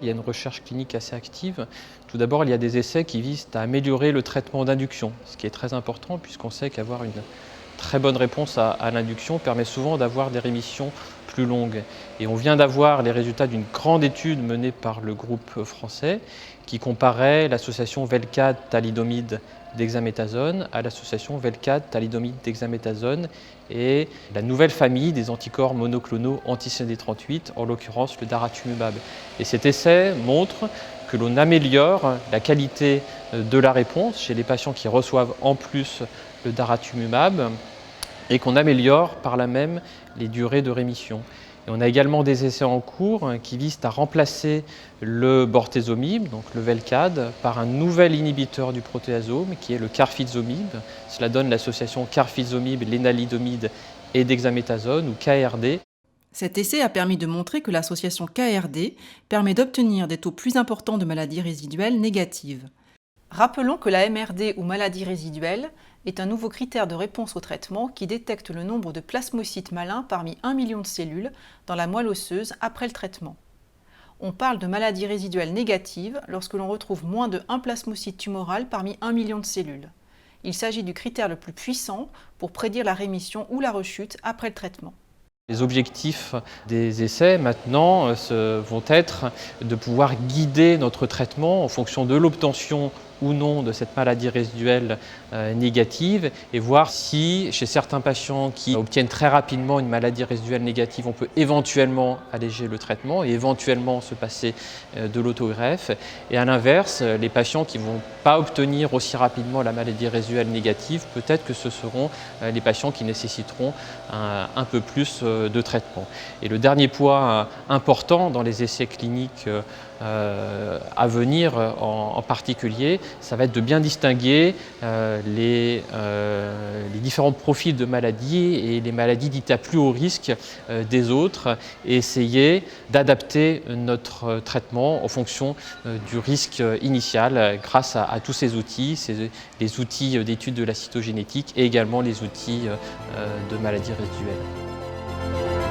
il y a une recherche clinique assez active. Tout d'abord, il y a des essais qui visent à améliorer le traitement d'induction, ce qui est très important puisqu'on sait qu'avoir une très bonne réponse à l'induction permet souvent d'avoir des rémissions plus longues. Et on vient d'avoir les résultats d'une grande étude menée par le groupe français qui comparait l'association Velcade-thalidomide dexaméthasone à l'association Velcade-thalidomide dexaméthasone et la nouvelle famille des anticorps monoclonaux anti-CD38, en l'occurrence le daratumumab. Et cet essai montre que l'on améliore la qualité de la réponse chez les patients qui reçoivent en plus le daratumumab et qu'on améliore par là même les durées de rémission. Et on a également des essais en cours qui visent à remplacer le bortezomib, donc le Velcade, par un nouvel inhibiteur du protéasome qui est le carfilzomib. Cela donne l'association carfilzomib-lénalidomide et dexaméthasone ou KRD. Cet essai a permis de montrer que l'association KRD permet d'obtenir des taux plus importants de maladies résiduelles négatives. Rappelons que la MRD ou maladie résiduelle est un nouveau critère de réponse au traitement qui détecte le nombre de plasmocytes malins parmi 1 million de cellules dans la moelle osseuse après le traitement. On parle de maladie résiduelle négative lorsque l'on retrouve moins de 1 plasmocyte tumoral parmi 1 million de cellules. Il s'agit du critère le plus puissant pour prédire la rémission ou la rechute après le traitement. Les objectifs des essais maintenant vont être de pouvoir guider notre traitement en fonction de l'obtention ou non de cette maladie résiduelle négative et voir si chez certains patients qui obtiennent très rapidement une maladie résiduelle négative, on peut éventuellement alléger le traitement et éventuellement se passer de l'autogreffe. Et à l'inverse, les patients qui ne vont pas obtenir aussi rapidement la maladie résiduelle négative, peut-être que ce seront les patients qui nécessiteront un peu plus de traitement. Et le dernier point important dans les essais cliniques à venir en particulier, ça va être de bien distinguer les différents profils de maladies et les maladies dites à plus haut risque des autres et essayer d'adapter notre traitement en fonction du risque initial grâce à tous ces outils, les outils d'étude de la cytogénétique et également les outils de maladies résiduelles.